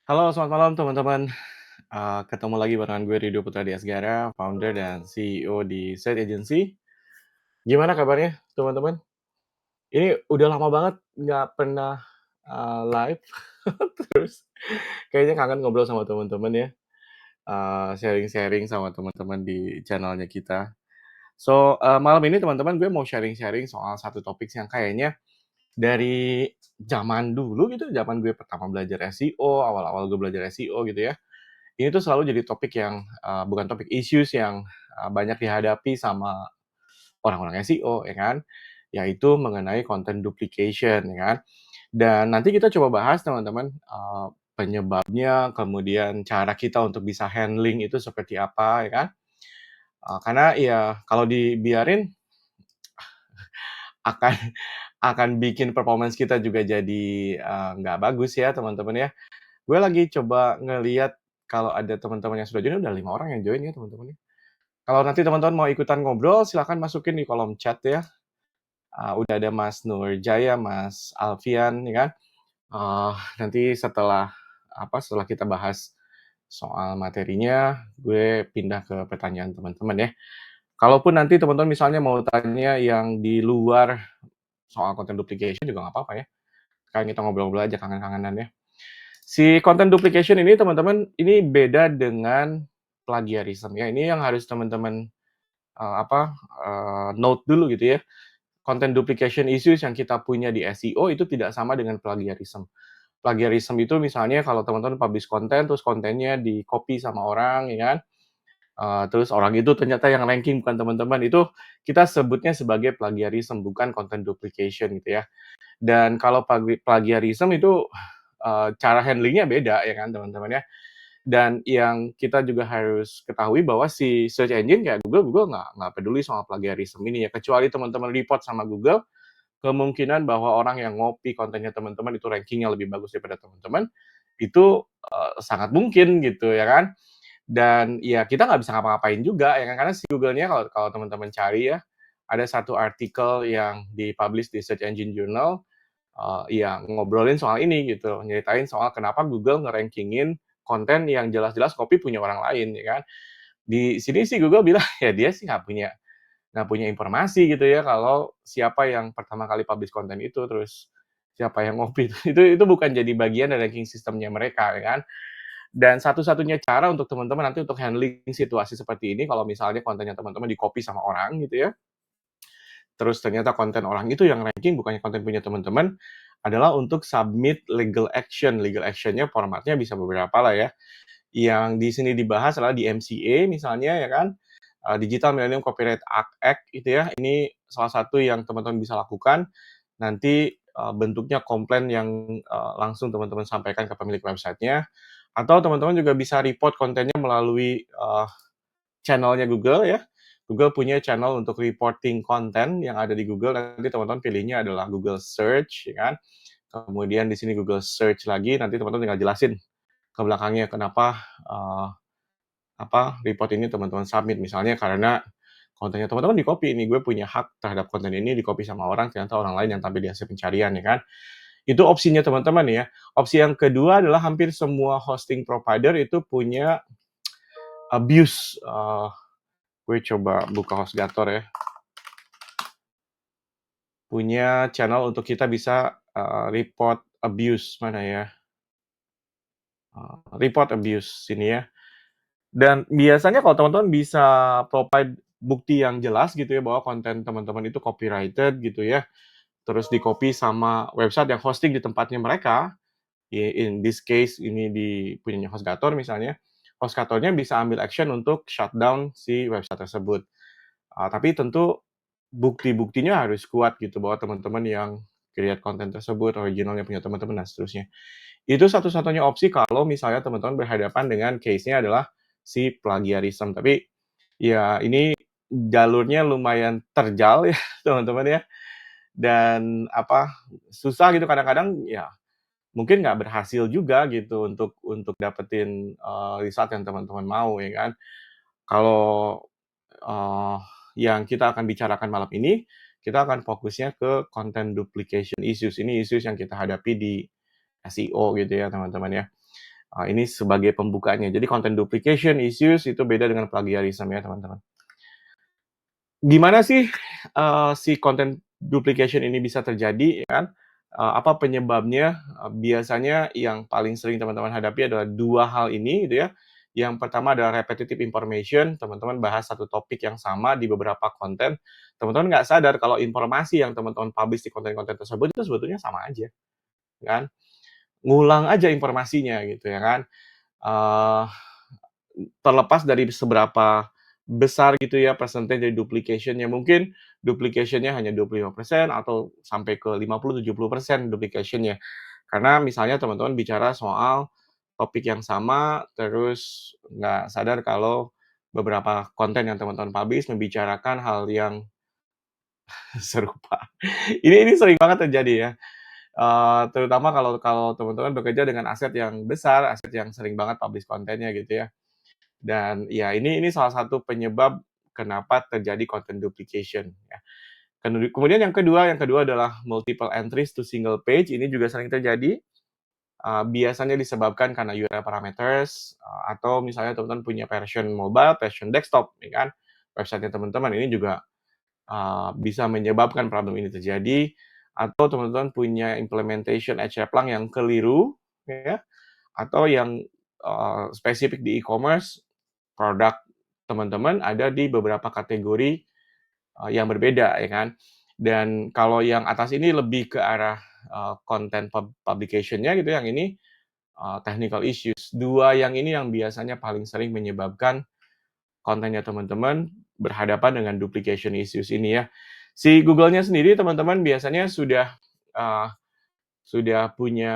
Halo, selamat malam teman-teman. Ketemu lagi barengan gue Ridho Putra Diasgara, founder dan CEO di Site Agency. Gimana kabarnya teman-teman? Ini udah lama banget nggak pernah, live, terus kayaknya kangen ngobrol sama teman-teman ya, sharing-sharing sama teman-teman di channel-nya kita. So, malam ini teman-teman gue mau sharing-sharing soal satu topik yang kayaknya dari zaman dulu gitu, zaman gue pertama belajar SEO, awal-awal gue belajar SEO gitu ya. Ini tuh selalu jadi topik yang, bukan topik, issues yang, banyak dihadapi sama orang-orang SEO ya kan, yaitu mengenai content duplication ya kan. Dan nanti kita coba bahas teman-teman, penyebabnya, kemudian cara kita untuk bisa handling itu seperti apa ya kan. Karena ya kalau dibiarin akan akan bikin performance kita juga jadi, nggak bagus ya teman-teman ya. Gue lagi coba ngelihat kalau ada teman-teman yang sudah join, udah 5 orang yang join ya teman-teman ya. Kalau nanti teman-teman mau ikutan ngobrol, silakan masukin di kolom chat ya. Udah ada Mas Nurjaya, Mas Alfian, ya kan. Nanti setelah kita bahas soal materinya, gue pindah ke pertanyaan teman-teman ya. Kalaupun nanti teman-teman misalnya mau tanya yang di luar soal content duplication juga nggak apa-apa ya. Kan kita ngobrol-ngobrol aja kangen-kangenan ya. Si content duplication ini teman-teman, ini beda dengan plagiarism ya. Ini yang harus teman-teman note dulu gitu ya. Content duplication issues yang kita punya di SEO itu tidak sama dengan plagiarism. Plagiarism itu misalnya kalau teman-teman publish konten, terus kontennya di-copy sama orang, ya kan? Terus orang itu ternyata yang ranking bukan teman-teman, itu kita sebutnya sebagai plagiarism, bukan content duplication gitu ya. Dan kalau plagiarism itu, cara handlingnya beda ya kan teman-teman ya. Dan yang kita juga harus ketahui bahwa si search engine kayak Google nggak peduli soal plagiarism ini ya, kecuali teman-teman report sama Google, kemungkinan bahwa orang yang ngopi kontennya teman-teman itu rankingnya lebih bagus daripada teman-teman, itu, sangat mungkin gitu ya kan. Dan ya kita nggak bisa ngapa-ngapain juga ya kan, karena si Google-nya kalau kalau teman-teman cari ya, ada satu artikel yang di-publish di Search Engine Journal, yang ngobrolin soal ini gitu, nyeritain soal kenapa Google nge-ranking-in konten yang jelas-jelas copy punya orang lain ya kan. Di sini sih Google bilang ya dia sih nggak punya informasi gitu ya kalau siapa yang pertama kali publish konten itu, terus siapa yang ngopi itu bukan jadi bagian dari ranking sistemnya mereka ya kan. Dan satu-satunya cara untuk teman-teman nanti untuk handling situasi seperti ini kalau misalnya kontennya teman-teman di-copy sama orang gitu ya, terus ternyata konten orang itu yang ranking bukannya konten punya teman-teman, adalah untuk submit legal action. Legal action-nya formatnya bisa beberapa lah ya. Yang di sini dibahas adalah di MCA misalnya ya kan, Digital Millennium Copyright Act itu ya, ini salah satu yang teman-teman bisa lakukan. Nanti, bentuknya komplain yang, langsung teman-teman sampaikan ke pemilik website-nya, atau teman-teman juga bisa report kontennya melalui, channel-nya Google ya. Google punya channel untuk reporting konten yang ada di Google, nanti teman-teman pilihnya adalah Google Search ya kan. Kemudian di sini Google Search lagi, nanti teman-teman tinggal jelasin ke belakangnya kenapa, report ini teman-teman submit. Misalnya karena kontennya teman-teman di-copy ini, gue punya hak terhadap konten ini di-copy sama orang, ternyata orang lain yang tampil di hasil pencarian ya kan. Itu opsinya teman-teman ya. Opsi yang kedua adalah hampir semua hosting provider itu punya abuse, gue coba buka HostGator ya, punya channel untuk kita bisa, report abuse, mana ya, report abuse sini ya. Dan biasanya kalau teman-teman bisa provide bukti yang jelas gitu ya, bahwa konten teman-teman itu copyrighted gitu ya, terus di-copy sama website yang hosting di tempatnya mereka, in this case ini di punyanya HostGator misalnya, HostGator-nya bisa ambil action untuk shutdown si website tersebut. Tapi tentu bukti-buktinya harus kuat gitu, bahwa teman-teman yang create konten tersebut originalnya punya teman-teman dan seterusnya. Itu satu-satunya opsi kalau misalnya teman-teman berhadapan dengan case-nya adalah si plagiarism. Tapi ya ini jalurnya lumayan terjal ya teman-teman ya, dan susah gitu kadang-kadang ya mungkin nggak berhasil juga gitu untuk dapetin, result yang teman-teman mau ya kan. Kalau, eee, yang kita akan bicarakan malam ini, kita akan fokusnya ke content duplication issues. Ini issues yang kita hadapi di SEO gitu ya teman-teman ya. Ini sebagai pembukanya. Jadi content duplication issues itu beda dengan plagiarism ya, teman-teman. Gimana sih, si content duplication ini bisa terjadi, ya kan? Apa penyebabnya? Biasanya yang paling sering teman-teman hadapi adalah 2 hal ini gitu ya. Yang pertama adalah repetitive information, teman-teman bahas satu topik yang sama di beberapa konten, teman-teman nggak sadar kalau informasi yang teman-teman publish di konten-konten tersebut itu sebetulnya sama aja, kan. Ngulang aja informasinya gitu ya kan. Eee Terlepas dari seberapa besar gitu ya percentage dari duplication-nya, mungkin duplication-nya hanya 25% atau sampai ke 50-70% duplication-nya. Karena misalnya teman-teman bicara soal topik yang sama, terus nggak sadar kalau beberapa konten yang teman-teman publish membicarakan hal yang serupa. Ini sering banget terjadi ya, terutama kalau kalau teman-teman bekerja dengan aset yang besar, aset yang sering banget publish kontennya gitu ya. Dan ya ini salah satu penyebab kenapa terjadi content duplication ya. Kemudian yang kedua adalah multiple entries to single page, ini juga sering terjadi, biasanya disebabkan karena URL parameters, atau misalnya teman-teman punya version mobile, version desktop, ya kan, website-nya teman-teman ini juga, bisa menyebabkan problem ini terjadi, atau teman-teman punya implementation echelon yang keliru, ya, atau yang, spesifik di e-commerce, produk teman-teman ada di beberapa kategori, yang berbeda ya kan. Dan kalau yang atas ini lebih ke arah, content publication-nya gitu, yang ini, technical issues. Dua yang ini yang biasanya paling sering menyebabkan kontennya teman-teman berhadapan dengan duplication issues ini ya. Si Google-nya sendiri teman-teman biasanya eee, sudah punya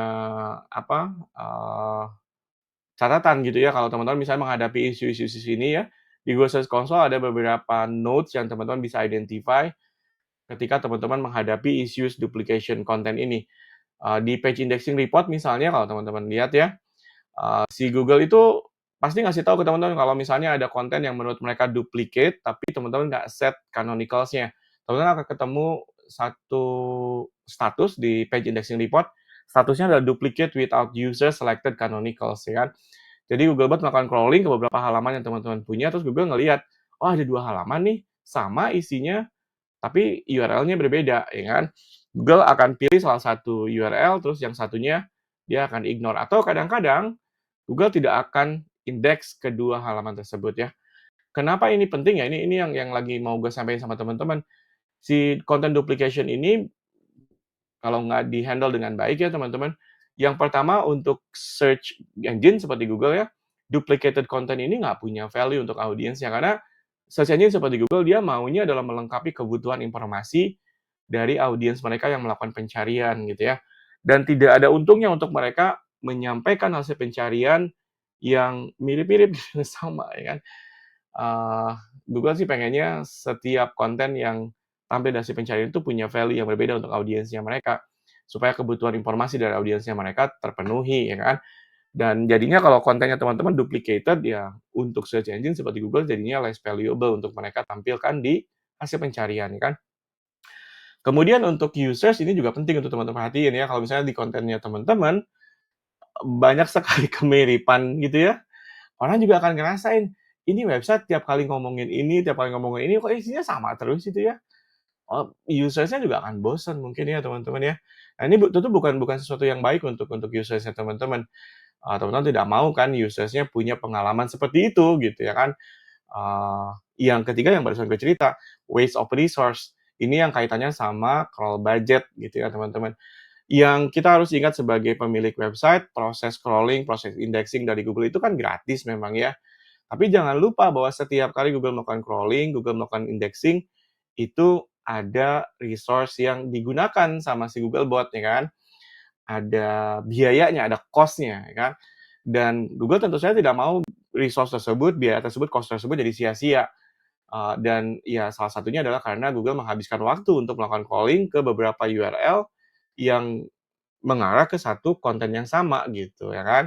apa, catatan gitu ya, kalau teman-teman misalnya menghadapi isu-isu ini ya, di Google Search Console ada beberapa notes yang teman-teman bisa identify ketika teman-teman menghadapi issues duplication konten ini. Di page indexing report misalnya kalau teman-teman lihat ya, si Google itu pasti ngasih tahu ke teman-teman kalau misalnya ada konten yang menurut mereka duplicate, tapi teman-teman nggak set canonicals-nya. Teman-teman akan ketemu satu status di page indexing report, statusnya adalah duplicate without user selected canonicals, ya kan. Jadi Googlebot melakukan crawling ke beberapa halaman yang teman-teman punya, terus Google ngelihat, oh ada 2 halaman nih, sama isinya, tapi URL-nya berbeda, ya kan. Google akan pilih salah satu URL, terus yang satunya dia akan ignore. Atau kadang-kadang Google tidak akan indeks kedua halaman tersebut ya. Kenapa ini penting ya? Ini yang lagi mau gue sampaikan sama teman-teman. Si content duplication ini kalau nggak di-handle dengan baik ya teman-teman, yang pertama untuk search engine seperti Google ya, duplicated content ini nggak punya value untuk audiensnya, karena search engine seperti Google dia maunya adalah melengkapi kebutuhan informasi dari audiens mereka yang melakukan pencarian gitu ya. Dan tidak ada untungnya untuk mereka menyampaikan hasil pencarian yang mirip-mirip sama ya kan. Google sih pengennya setiap konten yang tampil dari pencarian itu punya value yang berbeda untuk audiensnya mereka, supaya kebutuhan informasi dari audiensnya mereka terpenuhi, ya kan. Dan jadinya kalau kontennya teman-teman duplicated, ya untuk search engine seperti Google jadinya less valuable untuk mereka tampilkan di hasil pencarian, ya kan. Kemudian untuk users ini juga penting untuk teman-teman perhatiin ya, kalau misalnya di kontennya teman-teman, banyak sekali kemiripan gitu ya, orang juga akan ngerasain, ini website tiap kali ngomongin ini, tiap kali ngomongin ini, kok isinya sama terus gitu ya. Users-nya juga akan bosen mungkin ya teman-teman ya. Nah ini tentu bukan sesuatu yang baik untuk users-nya teman-teman. Teman-teman tidak mau kan users-nya punya pengalaman seperti itu gitu ya kan. Yang ketiga yang barusan gue cerita, waste of resource. Ini yang kaitannya sama crawl budget gitu ya teman-teman. Yang kita harus ingat sebagai pemilik website, proses crawling, proses indexing dari Google itu kan gratis memang ya. Tapi jangan lupa bahwa setiap kali Google melakukan crawling, Google melakukan indexing, itu ada resource yang digunakan sama si Googlebot ya kan. Ada biayanya, ada cost-nya ya kan. Dan Google tentu saja tidak mau resource tersebut, biaya tersebut, cost tersebut jadi sia-sia. Dan ya salah satunya adalah karena Google menghabiskan waktu untuk melakukan crawling ke beberapa URL yang mengarah ke satu konten yang sama gitu ya kan.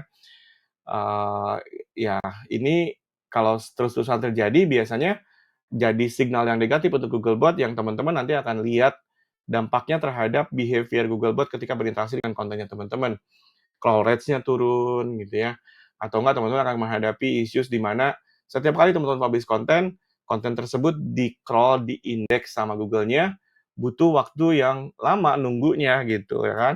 Eee, ya ini kalau terus-terusan terjadi biasanya jadi signal yang negatif untuk Googlebot yang teman-teman nanti akan lihat dampaknya terhadap behavior Googlebot ketika berinteraksi dengan kontennya teman-teman. Crawl rates-nya turun gitu ya, Atau enggak teman-teman akan menghadapi issues di mana setiap kali teman-teman publish konten, konten tersebut di-crawl, di-indeks sama Google-nya, butuh waktu yang lama nunggunya gitu ya kan.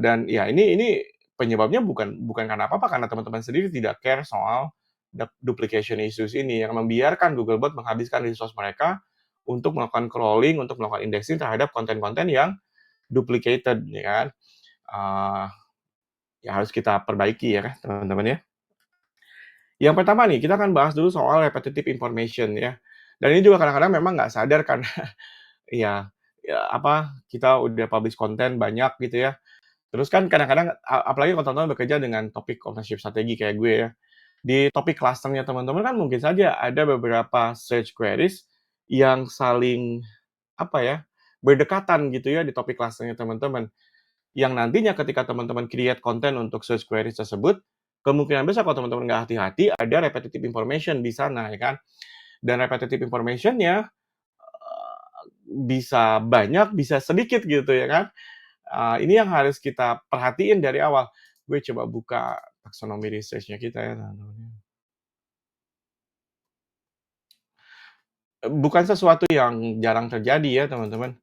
Dan ya ini penyebabnya bukan karena apa-apa, karena teman-teman sendiri tidak care soal duplication issues ini, yang membiarkan Googlebot menghabiskan resource mereka untuk melakukan crawling, untuk melakukan indexing terhadap konten-konten yang duplicated ya kan. Eee, ya harus kita perbaiki ya kan teman-teman ya. Yang pertama nih, kita akan bahas dulu soal repetitive information ya. Dan ini juga kadang-kadang memang nggak sadar karena ya kita udah publish konten banyak gitu ya. Terus kan kadang-kadang apalagi kalau teman-teman bekerja dengan topik ownership strategi kayak gue ya. Di topik cluster-nya teman-teman kan mungkin saja ada beberapa search queries yang saling, apa ya, berdekatan gitu ya di topik cluster-nya teman-teman. Yang nantinya ketika teman-teman create konten untuk search queries tersebut, kemungkinan besar kalau teman-teman nggak hati-hati ada repetitive information di sana ya kan. Dan repetitive information-nya, bisa banyak, bisa sedikit gitu ya kan. Ini yang harus kita perhatiin dari awal. Gue coba buka taksonomi research-nya kita ya, teman-teman. Bukan sesuatu yang jarang terjadi ya, teman-teman.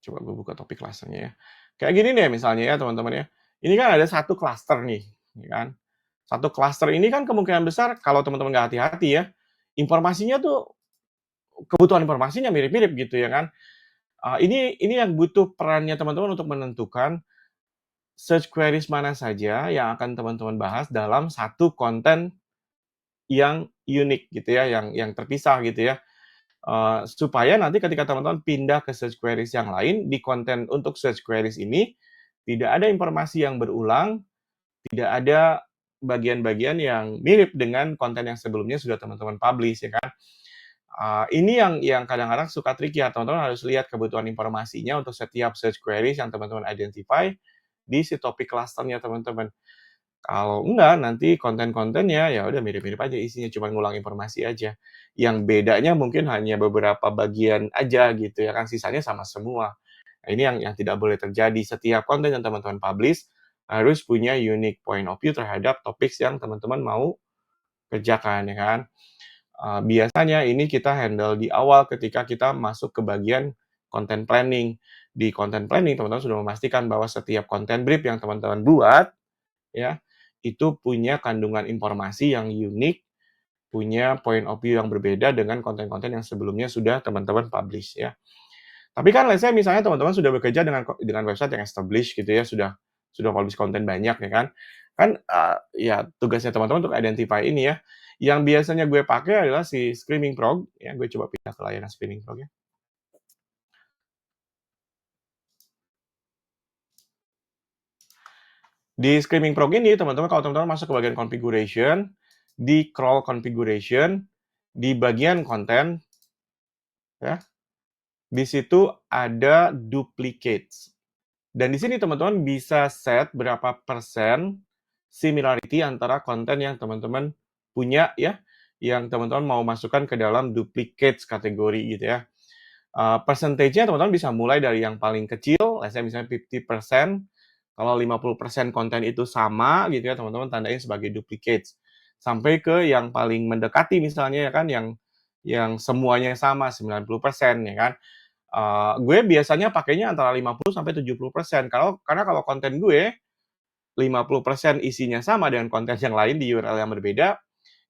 Coba gue buka topik klasternya ya. Kayak gini deh misalnya ya, teman-teman ya. Ini kan ada satu klaster nih, ya kan. Satu klaster ini kan kemungkinan besar kalau teman-teman nggak hati-hati ya, informasinya tuh kebutuhan informasinya mirip-mirip gitu ya kan. Ini yang butuh perannya teman-teman untuk menentukan search queries mana saja yang akan teman-teman bahas dalam satu konten yang unik gitu ya, yang terpisah gitu ya. Supaya nanti ketika teman-teman pindah ke search queries yang lain, di konten untuk search queries ini, tidak ada informasi yang berulang, tidak ada bagian-bagian yang mirip dengan konten yang sebelumnya sudah teman-teman publish ya kan. Ini yang kadang-kadang suka tricky ya, teman-teman harus lihat kebutuhan informasinya untuk setiap search queries yang teman-teman identify di si topik cluster-nya teman-teman. Kalau enggak, nanti konten-kontennya ya udah mirip-mirip aja isinya, cuma ngulang informasi aja. Yang bedanya mungkin hanya beberapa bagian aja gitu ya kan, sisanya sama semua. Nah, ini yang tidak boleh terjadi. Setiap konten yang teman-teman publish harus punya unique point of view terhadap topik yang teman-teman mau kerjakan ya kan. Biasanya ini kita handle di awal ketika kita masuk ke bagian content planning. Di content planning teman-teman sudah memastikan bahwa setiap content brief yang teman-teman buat ya, itu punya kandungan informasi yang unik, punya point of view yang berbeda dengan konten-konten yang sebelumnya sudah teman-teman publish ya. Tapi kan let's say misalnya teman-teman sudah bekerja dengan website yang established gitu ya, sudah publish konten banyak ya kan. Kan, ya tugasnya teman-teman untuk identify ini ya. Yang biasanya gue pakai adalah si Screaming Frog ya, gue coba pindah ke layanan Screaming Frog ya. Di Screaming Frog ini teman-teman kalau teman-teman masuk ke bagian configuration, di crawl configuration, di bagian konten ya, di situ ada duplicates. Dan di sini teman-teman bisa set berapa persen similarity antara konten yang teman-teman punya ya, yang teman-teman mau masukkan ke dalam duplicates kategori gitu ya. Percentage-nya teman-teman bisa mulai dari yang paling kecil, let's say misalnya 50%, kalau 50% konten itu sama gitu ya, teman-teman tandain sebagai duplicates. Sampai ke yang paling mendekati misalnya ya kan, yang semuanya sama 90% ya kan. Gue biasanya pakainya antara 50 sampai 70%. Karena kalau konten gue 50% isinya sama dengan konten yang lain di URL yang berbeda,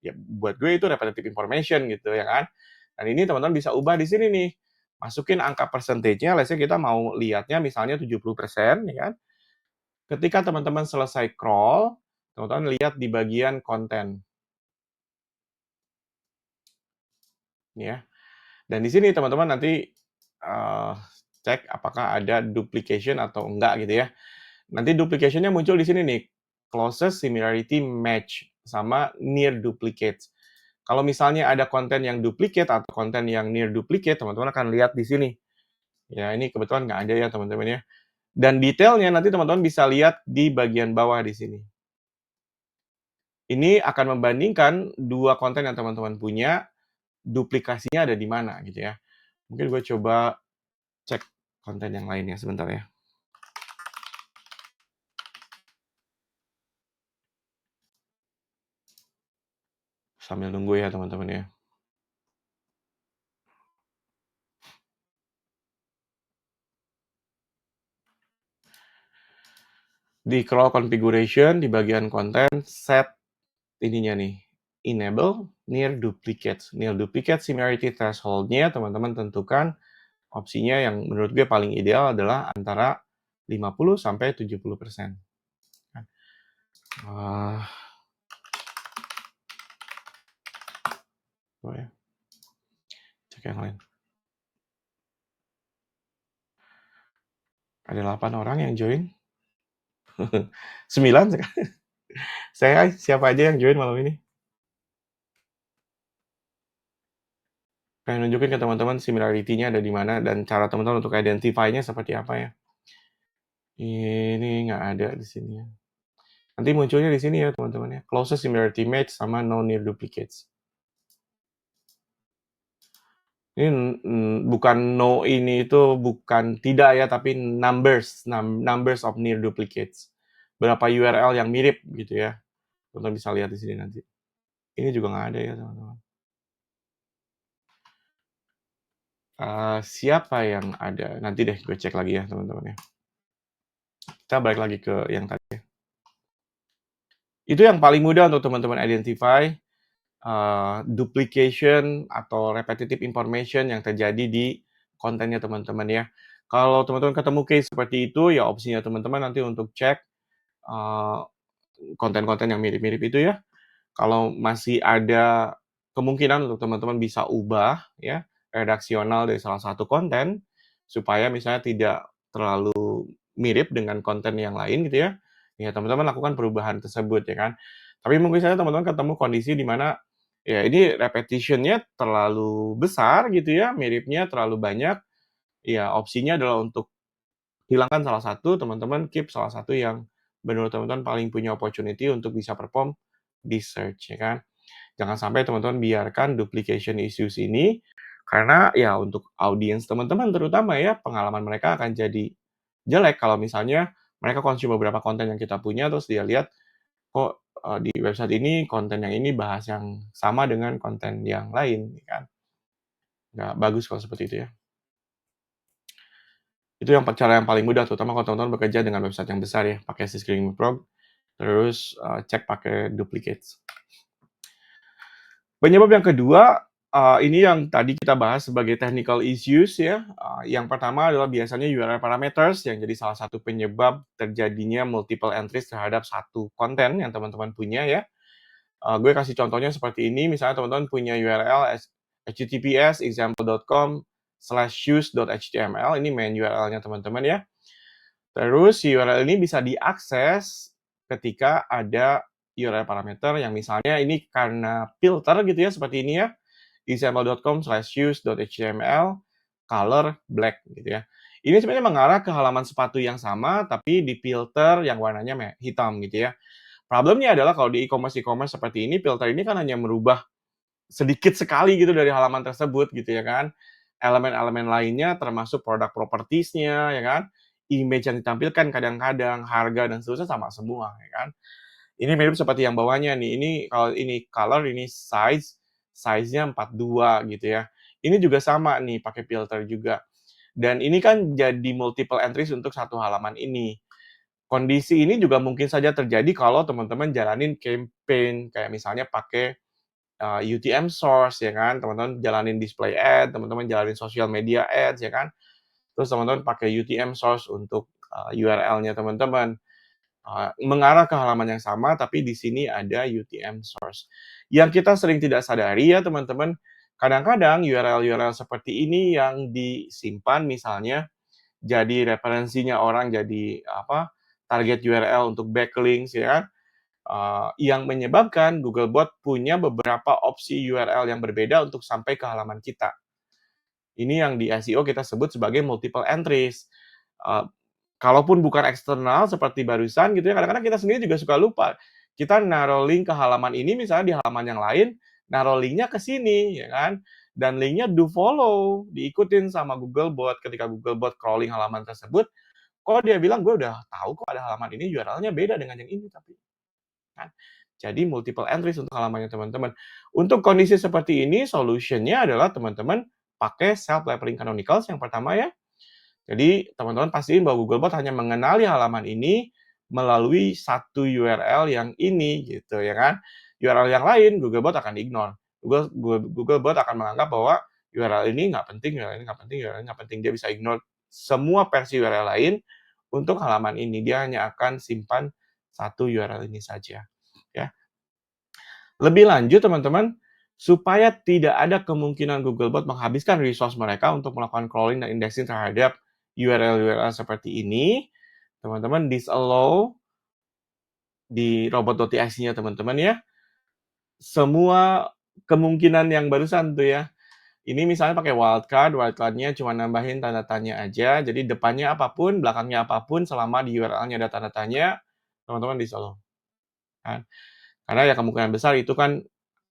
ya buat gue itu repetitive information gitu ya kan. Dan ini teman-teman bisa ubah di sini nih. Masukin angka percentage-nya, let's say kita mau lihatnya misalnya 70% ya kan. Ketika teman-teman selesai crawl, teman-teman lihat di bagian konten. Ya. Dan di sini teman-teman nanti cek apakah ada duplication atau enggak gitu ya. Nanti duplication-nya muncul di sini nih, closest similarity match sama near duplicates. Kalau misalnya ada konten yang duplicate atau konten yang near duplicate, teman-teman akan lihat di sini. Ya, ini kebetulan nggak ada ya teman-teman ya. Dan detailnya nanti teman-teman bisa lihat di bagian bawah di sini. Ini akan membandingkan dua konten yang teman-teman punya, duplikasinya ada di mana gitu ya. Mungkin gue coba cek konten yang lainnya sebentar ya. Sambil nunggu ya teman-teman ya. Di crawl configuration, di bagian konten, set ininya nih, enable near duplicates. Near duplicate similarity threshold-nya teman-teman tentukan opsinya yang menurut gue paling ideal adalah antara 50 sampai 70%. Ya. Cek yang lain. Ada 8 orang yang join. 9 sekarang. Saya siapa aja yang join malam ini? Pengen nunjukin ke teman-teman similarity-nya ada di mana dan cara teman-teman untuk identify-nya seperti apa ya. Ini nggak ada di sini ya. Nanti munculnya di sini ya teman-teman ya. Closest similarity match sama no near duplicates. Ini bukan no ini itu bukan tidak ya, tapi numbers of near duplicates. Berapa URL yang mirip gitu ya. Teman-teman bisa lihat di sini nanti. Ini juga nggak ada ya teman-teman. Siapa yang ada? Nanti deh gue cek lagi ya teman-teman ya. Kita balik lagi ke yang tadi ya. Itu yang paling mudah untuk teman-teman identify duplication atau repetitive information yang terjadi di kontennya teman-teman ya. Kalau teman-teman ketemu case seperti itu, ya opsinya teman-teman nanti untuk cek konten-konten yang mirip-mirip itu ya. Kalau masih ada kemungkinan untuk teman-teman bisa ubah ya redaksional dari salah satu konten supaya misalnya tidak terlalu mirip dengan konten yang lain gitu ya. Ya teman-teman lakukan perubahan tersebut ya kan. Tapi mungkin saja teman-teman ketemu kondisi di mana ya ini repetition-nya terlalu besar gitu ya, miripnya terlalu banyak. Ya opsinya adalah untuk hilangkan salah satu, teman-teman keep salah satu yang menurut teman-teman paling punya opportunity untuk bisa perform di search ya kan. Jangan sampai teman-teman biarkan duplication issues ini karena ya untuk audiens teman-teman terutama ya pengalaman mereka akan jadi jelek kalau misalnya mereka konsumsi beberapa konten yang kita punya terus dia lihat kok di website ini konten yang ini bahas yang sama dengan konten yang lain ya kan. Nggak bagus kalau seperti itu ya. Itu yang cara yang paling mudah terutama kalau teman-teman bekerja dengan website yang besar ya, pakai Screaming Frog, terus cek pakai duplicates. Penyebab yang kedua, ini yang tadi kita bahas sebagai technical issues ya. Yang pertama adalah biasanya URL parameters yang jadi salah satu penyebab terjadinya multiple entries terhadap satu konten yang teman-teman punya ya. Gue kasih contohnya seperti ini, misalnya teman-teman punya URL https example.com/shoes.html, ini main URL-nya teman-teman ya. Terus URL ini bisa diakses ketika ada URL parameter yang misalnya ini karena filter gitu ya, seperti ini ya, example.com/shoes.html color black gitu ya. Ini sebenarnya mengarah ke halaman sepatu yang sama, tapi di filter yang warnanya hitam gitu ya. Problemnya adalah kalau di e-commerce seperti ini, filter ini kan hanya merubah sedikit sekali gitu dari halaman tersebut gitu ya kan. Elemen-elemen lainnya termasuk produk properties-nya ya kan, image yang ditampilkan kadang-kadang, harga dan seterusnya sama semua ya kan. Ini mirip seperti yang bawahnya nih, ini kalau ini color, ini size-nya 42 gitu ya. Ini juga sama nih pakai filter juga. Dan ini kan jadi multiple entries untuk satu halaman ini. Kondisi ini juga mungkin saja terjadi kalau teman-teman jalanin campaign kayak misalnya pakai UTM source ya kan, teman-teman jalanin display ad, teman-teman jalanin social media ads ya kan. Terus teman-teman pakai UTM source untuk URL-nya teman-teman. Mengarah ke halaman yang sama tapi di sini ada UTM source. Yang kita sering tidak sadari ya teman-teman, kadang-kadang URL-URL seperti ini yang disimpan misalnya jadi referensinya orang jadi target URL untuk backlinks ya kan. Yang menyebabkan Googlebot punya beberapa opsi URL yang berbeda untuk sampai ke halaman kita. Ini yang di SEO kita sebut sebagai multiple entries. Kalaupun bukan eksternal seperti barusan gitu ya, kadang-kadang kita sendiri juga suka lupa. Kita naruh link ke halaman ini misalnya di halaman yang lain, naruh linknya ke sini ya kan. Dan linknya do follow, diikutin sama Googlebot. Ketika Googlebot crawling halaman tersebut, kok dia bilang gue udah tahu kok ada halaman ini URL-nya beda dengan yang ini tapi kan. jadi multiple entries untuk halamannya teman-teman. Untuk kondisi seperti ini, solutionnya adalah teman-teman pakai self-leveling canonicals yang pertama ya. Jadi teman-teman pastiin bahwa Googlebot hanya mengenali halaman ini melalui satu URL yang ini gitu ya kan. URL yang lain Googlebot akan ignore. Googlebot akan menganggap bahwa URL ini nggak penting, URL ini nggak penting, URL ini nggak penting. Dia bisa ignore semua versi URL lain untuk halaman ini. Dia hanya akan simpan satu URL ini saja. Ya. Lebih lanjut teman-teman, supaya tidak ada kemungkinan Googlebot menghabiskan resource mereka untuk melakukan crawling dan indexing terhadap URL-URL seperti ini, teman-teman disallow di robot.txt-nya teman-teman ya, semua kemungkinan yang barusan tuh ya. Ini misalnya pakai wildcard-nya cuma nambahin tanda tanya aja, jadi depannya apapun, belakangnya apapun, selama di URL-nya ada tanda tanya, teman-teman disallow. Kan? Karena ya kemungkinan besar itu kan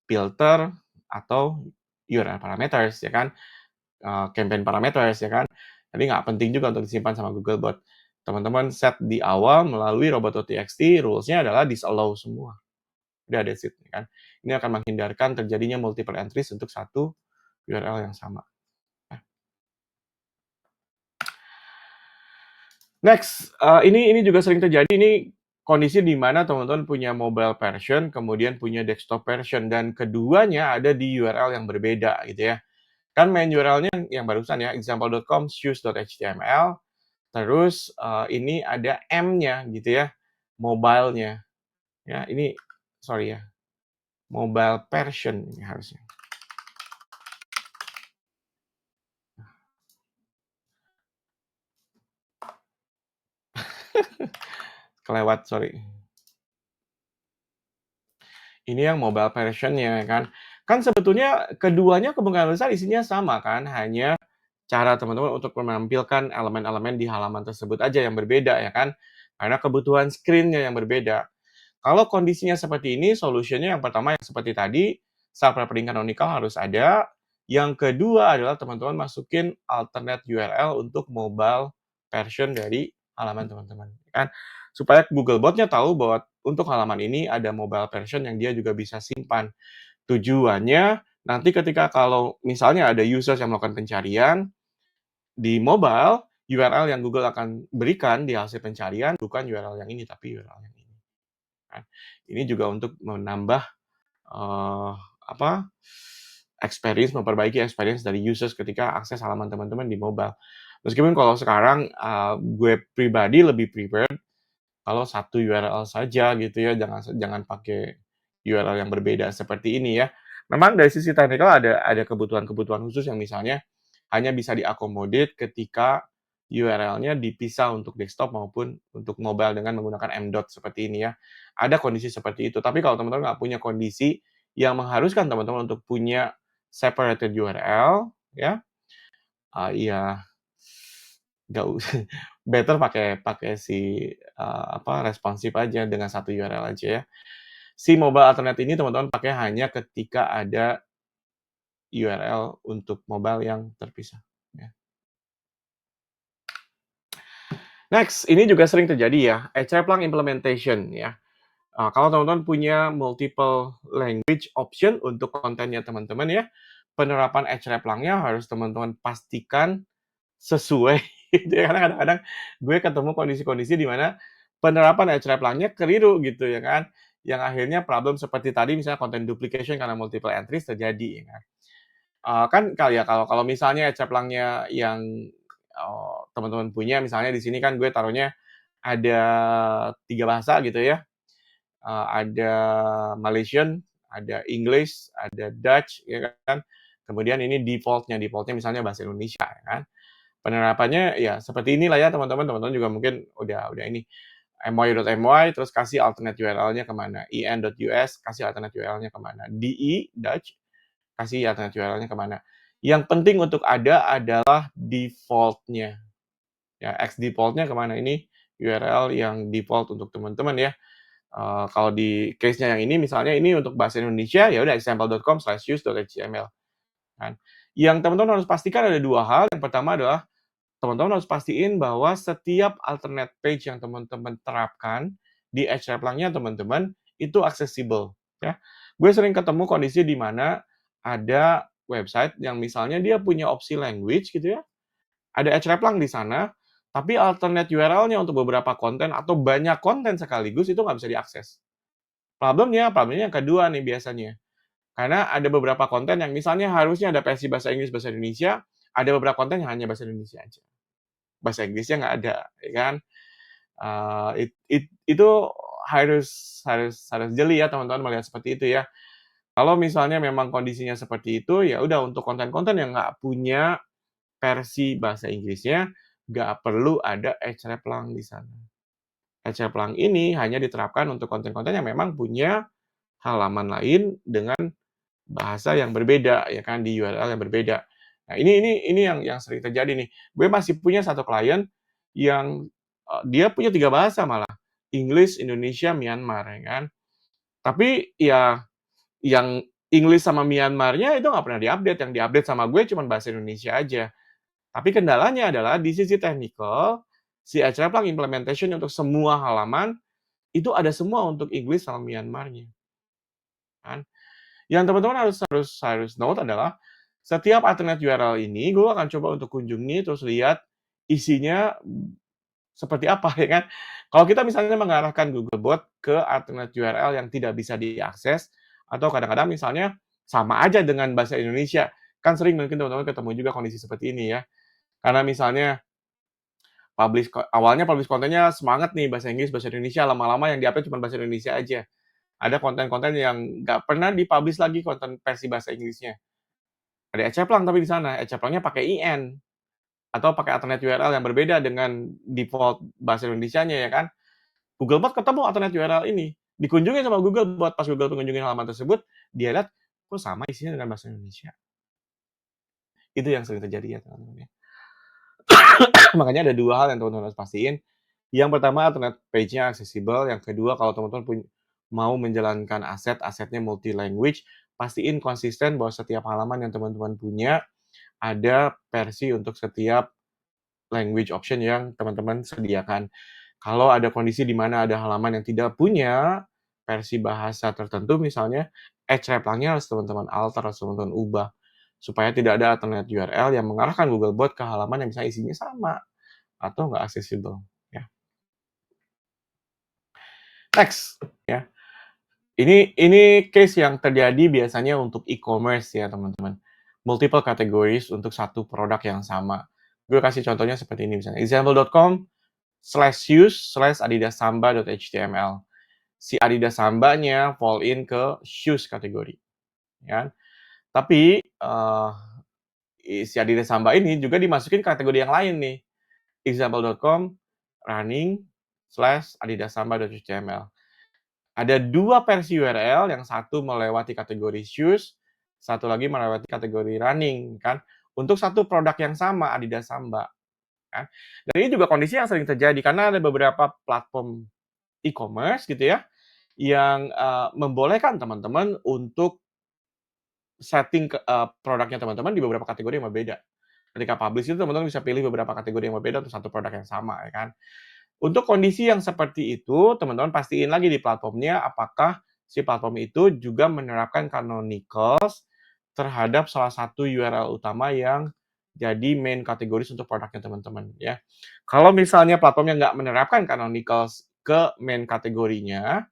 filter atau URL parameters ya kan, campaign parameters ya kan. Jadi nggak penting juga untuk disimpan sama Googlebot. Teman-teman set di awal melalui robot.txt, rules-nya adalah disallow semua. Udah that's it ya kan. Ini akan menghindarkan terjadinya multiple entries untuk satu URL yang sama. Next, ini juga sering terjadi. Ini kondisi di mana teman-teman punya mobile version, kemudian punya desktop version, dan keduanya ada di URL yang berbeda gitu ya. Kan main URL-nya yang barusan ya, example.com shoes.html, terus ini ada M-nya gitu ya, mobile-nya. Ya, ini sorry ya, mobile version ini harusnya. Kelewat, sorry. Ini yang mobile version-nya kan. Kan sebetulnya keduanya kemungkinan besar isinya sama kan, hanya cara teman-teman untuk menampilkan elemen-elemen di halaman tersebut aja yang berbeda ya kan. Karena kebutuhan screen-nya yang berbeda. Kalau kondisinya seperti ini, solutionnya yang pertama yang seperti tadi, self-leveling canonical harus ada. Yang kedua adalah teman-teman masukin alternate URL untuk mobile version dari halaman teman-teman. Kan? Supaya Googlebot-nya tahu bahwa untuk halaman ini ada mobile version yang dia juga bisa simpan. Tujuannya, nanti ketika kalau misalnya ada users yang melakukan pencarian, di mobile, URL yang Google akan berikan di hasil pencarian bukan URL yang ini, tapi URL yang ini. Ini juga untuk menambah memperbaiki experience dari users ketika akses halaman teman-teman di mobile. Meskipun kalau sekarang gue pribadi lebih prefer kalau satu URL saja gitu ya, jangan pakai URL yang berbeda seperti ini ya. Memang dari sisi teknikal ada kebutuhan-kebutuhan khusus yang misalnya hanya bisa diakomodir ketika URL-nya dipisah untuk desktop maupun untuk mobile dengan menggunakan M.dot seperti ini ya. Ada kondisi seperti itu. Tapi kalau teman-teman nggak punya kondisi yang mengharuskan teman-teman untuk punya separated URL, ya, ya nggak better pakai si responsif aja dengan satu URL aja ya. Si mobile alternate ini teman-teman pakai hanya ketika ada URL untuk mobile yang terpisah. Ya. Next, ini juga sering terjadi ya, hreflang implementation ya. Kalau teman-teman punya multiple language option untuk kontennya teman-teman ya, penerapan hreflangnya harus teman-teman pastikan sesuai gitu ya. Karena kadang-kadang gue ketemu kondisi-kondisi di mana penerapan hreflangnya keliru gitu ya kan. Yang akhirnya problem seperti tadi misalnya content duplication karena multiple entries terjadi ya kan. Kalau misalnya hreflangnya yang teman-teman punya, misalnya di sini kan gue taruhnya ada 3 bahasa gitu ya. Ada Malaysian, ada English, ada Dutch ya kan. Kemudian ini defaultnya misalnya bahasa Indonesia ya kan. Penerapannya ya seperti inilah ya teman-teman. Teman-teman juga mungkin udah ini my.my terus kasih alternate URL-nya kemana, in.us kasih alternate URL-nya kemana, de Dutch kasih alternate URL-nya kemana. Yang penting untuk ada adalah default-nya. Ya, X default-nya kemana, ini URL yang default untuk teman-teman ya. Kalau di case-nya yang ini misalnya ini untuk bahasa Indonesia, ya udah example.com/use.html kan. Yang teman-teman harus pastikan ada 2 hal. Yang pertama adalah teman-teman harus pastiin bahwa setiap alternate page yang teman-teman terapkan di hreflang-nya teman-teman itu aksesibel, ya. Gue sering ketemu kondisi di mana ada website yang misalnya dia punya opsi language gitu ya, ada hreflang di sana, tapi alternate URL-nya untuk beberapa konten atau banyak konten sekaligus itu nggak bisa diakses. Problemnya yang kedua nih biasanya. Karena ada beberapa konten yang misalnya harusnya ada versi bahasa Inggris, bahasa Indonesia, ada beberapa konten yang hanya bahasa Indonesia aja. Bahasa Inggrisnya nggak ada, ya kan? Itu harus jeli ya teman-teman melihat seperti itu ya. Kalau misalnya memang kondisinya seperti itu, ya udah untuk konten-konten yang nggak punya versi bahasa Inggrisnya, nggak perlu ada hreflang di sana. Hreflang ini hanya diterapkan untuk konten-konten yang memang punya halaman lain dengan bahasa yang berbeda ya kan, di URL yang berbeda. Nah, ini yang sering terjadi nih. Gue masih punya satu klien yang, dia punya 3 bahasa malah, English, Indonesia, Myanmar ya kan. Tapi ya yang English sama Myanmarnya itu nggak pernah di-update, yang di-update sama gue cuma bahasa Indonesia aja. Tapi kendalanya adalah di sisi technical, si hreflang implementation untuk semua halaman, itu ada semua untuk English sama Myanmarnya, kan. Yang teman-teman harus note adalah, setiap alternate URL ini gue akan coba untuk kunjungi, terus lihat isinya seperti apa ya kan. Kalau kita misalnya mengarahkan Googlebot ke alternate URL yang tidak bisa diakses, atau kadang-kadang misalnya sama aja dengan bahasa Indonesia, kan sering mungkin teman-teman ketemu juga kondisi seperti ini ya. Karena misalnya awalnya publish kontennya semangat nih bahasa Inggris, bahasa Indonesia, lama-lama yang di-upload cuma bahasa Indonesia aja. Ada konten-konten yang nggak pernah di-publish lagi konten versi bahasa Inggrisnya. Ada ecceplang tapi di sana, ecceplangnya pakai IN atau pakai alternate URL yang berbeda dengan default bahasa Indonesianya ya kan. Googlebot ketemu alternate URL ini, dikunjungi sama Googlebot, pas Google ngunjungin halaman tersebut, dia lihat kok sama isinya dengan bahasa Indonesia. Itu yang sering terjadi ya teman-teman ya. Makanya ada 2 hal yang teman-teman harus pastiin. Yang pertama alternate page-nya aksesibel, yang kedua kalau teman-teman mau menjalankan asetnya multi language, pastiin konsisten bahwa setiap halaman yang teman-teman punya ada versi untuk setiap language option yang teman-teman sediakan. Kalau ada kondisi di mana ada halaman yang tidak punya versi bahasa tertentu misalnya, hreflang-nya harus teman-teman alter, harus teman-teman ubah, supaya tidak ada alternate URL yang mengarahkan Googlebot ke halaman yang misalnya isinya sama atau nggak aksesibel, ya. Next, ya. Ini case yang terjadi biasanya untuk e-commerce ya teman-teman. Multiple categories untuk satu produk yang sama. Gue kasih contohnya seperti ini misalnya. example.com/shoes/adidasamba.html. Si Adidas Samba-nya fall in ke shoes kategori, ya. Tapi si Adidas Samba ini juga dimasukin kategori yang lain nih. Example.com running/adidasamba.html. Ada 2 versi URL, yang satu melewati kategori shoes, satu lagi melewati kategori running kan, untuk satu produk yang sama Adidas Samba kan. Dan ini juga kondisi yang sering terjadi karena ada beberapa platform e-commerce gitu ya, yang membolehkan teman-teman untuk setting produknya teman-teman di beberapa kategori yang berbeda. Ketika publish itu teman-teman bisa pilih beberapa kategori yang berbeda untuk satu produk yang sama ya kan. Untuk kondisi yang seperti itu, teman-teman pastiin lagi di platformnya apakah si platform itu juga menerapkan canonicals terhadap salah satu URL utama yang jadi main kategoris untuk produknya teman-teman ya. Kalau misalnya platformnya nggak menerapkan canonicals ke main kategorinya,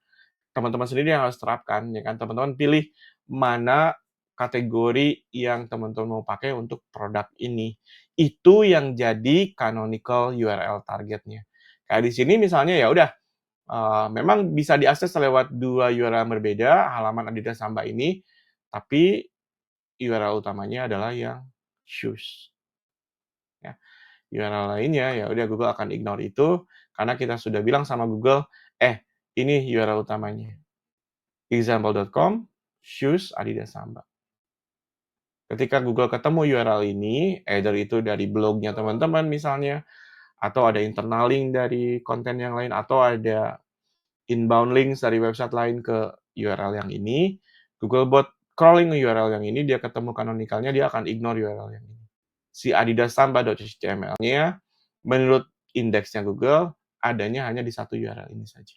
teman-teman sendiri yang harus terapkan ya kan. Teman-teman pilih mana kategori yang teman-teman mau pakai untuk produk ini. Itu yang jadi canonical URL targetnya. Kayak di sini misalnya ya udah memang bisa diakses lewat 2 URL berbeda halaman Adidas Samba ini, tapi URL utamanya adalah yang shoes. Ya. URL lainnya ya udah Google akan ignore itu karena kita sudah bilang sama Google, ini URL utamanya. Example.com shoes Adidas Samba. Ketika Google ketemu URL ini, either itu dari blognya teman-teman misalnya, atau ada internal link dari konten yang lain, atau ada inbound links dari website lain ke URL yang ini, Googlebot crawling ke URL yang ini, dia ketemu canonicalnya, dia akan ignore URL yang ini. Si adidasamba.html-nya, menurut indeksnya Google, adanya hanya di satu URL ini saja.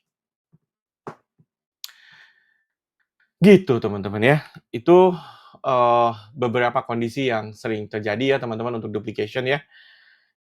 Gitu teman-teman ya. Itu, beberapa kondisi yang sering terjadi ya teman-teman untuk duplication ya.